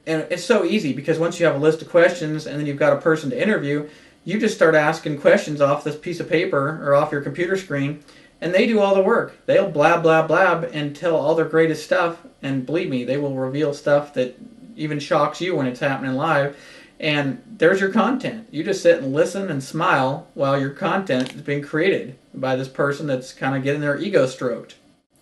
And it's so easy because once you have a list of questions and then you've got a person to interview, you just start asking questions off this piece of paper or off your computer screen, and they do all the work. They'll blab, blab, blab and tell all their greatest stuff, and believe me, they will reveal stuff that even shocks you when it's happening live. And there's your content. You just sit and listen and smile while your content is being created by this person that's kind of getting their ego stroked.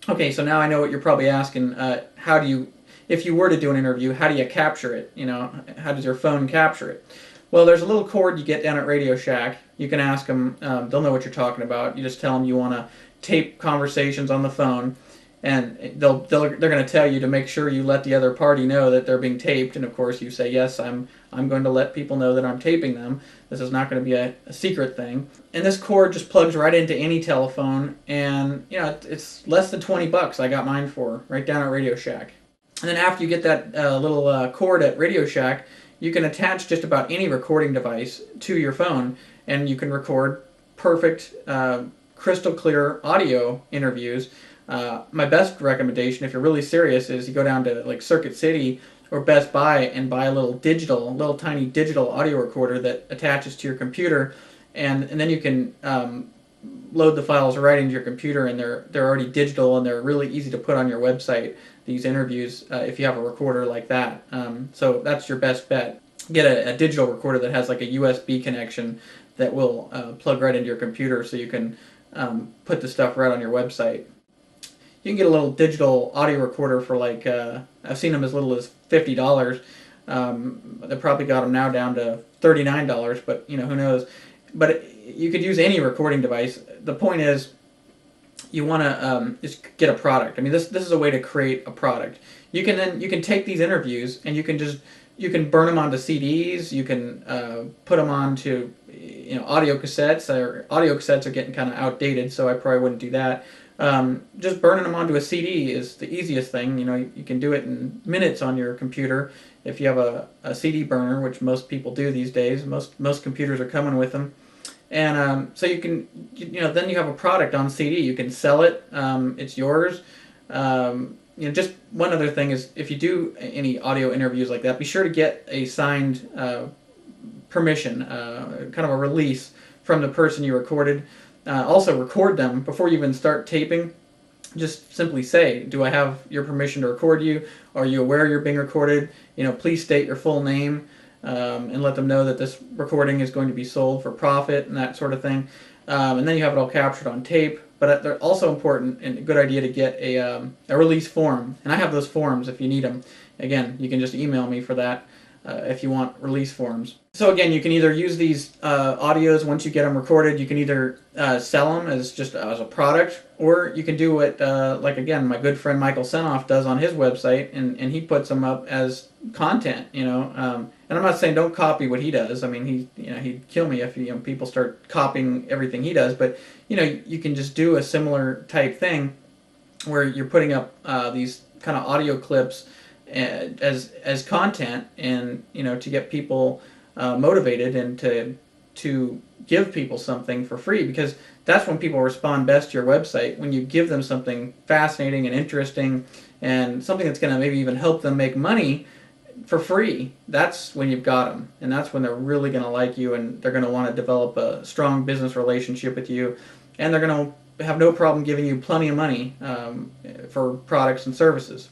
Okay, so now I know what you're probably asking. How do you, if you were to do an interview, how do you capture it? You know, how does your phone capture it? Well, there's a little cord you get down at Radio Shack. You can ask them. They'll know what you're talking about. You just tell them you want to tape conversations on the phone, and they're going to tell you to make sure you let the other party know that they're being taped. And of course, you say yes, I'm going to let people know that I'm taping them. This is not going to be a secret thing. And this cord just plugs right into any telephone, and you know it's less than $20. I got mine for right down at Radio Shack. And then after you get that little cord at Radio Shack, you can attach just about any recording device to your phone, and you can record perfect, crystal clear audio interviews. My best recommendation, if you're really serious, is you go down to like Circuit City or Best Buy and buy a little tiny digital audio recorder that attaches to your computer, and then you can load the files right into your computer, and they're already digital and they're really easy to put on your website. These interviews, if you have a recorder like that, so that's your best bet. Get a digital recorder that has like a USB connection that will plug right into your computer, so you can put the stuff right on your website. You can get a little digital audio recorder for like I've seen them as little as $50. They probably got them now down to $39, but you know who knows. But you could use any recording device. The point is, you want to just get a product. I mean, this is a way to create a product. You can take these interviews and you can burn them onto CDs. You can put them onto audio cassettes. Audio cassettes are getting kind of outdated, so I probably wouldn't do that. Just burning them onto a CD is the easiest thing. You know, you can do it in minutes on your computer if you have a CD burner, which most people do these days. Most computers are coming with them. And so you can, then you have a product on CD. You can sell it. It's yours. Just one other thing is, if you do any audio interviews like that, be sure to get a signed permission, kind of a release from the person you recorded. Also, record them before you even start taping. Just simply say, "Do I have your permission to record you? Are you aware you're being recorded? Please state your full name." And let them know that this recording is going to be sold for profit and that sort of thing. And then you have it all captured on tape. But they're also important and a good idea to get a release form. And I have those forms if you need them. Again, you can just email me for that if you want release forms. So again, you can either use these audios once you get them recorded. You can either sell them as just as a product, or you can do what, like again, my good friend Michael Senoff does on his website, and he puts them up as content. And I'm not saying don't copy what he does. I mean, he'd kill me if people start copying everything he does. But you can just do a similar type thing where you're putting up these kind of audio clips as content, and to get people motivated and to give people something for free, because that's when people respond best to your website, when you give them something fascinating and interesting and something that's going to maybe even help them make money for free. That's when you've got them, and that's when they're really going to like you, and they're going to want to develop a strong business relationship with you, and they're going to have no problem giving you plenty of money for products and services.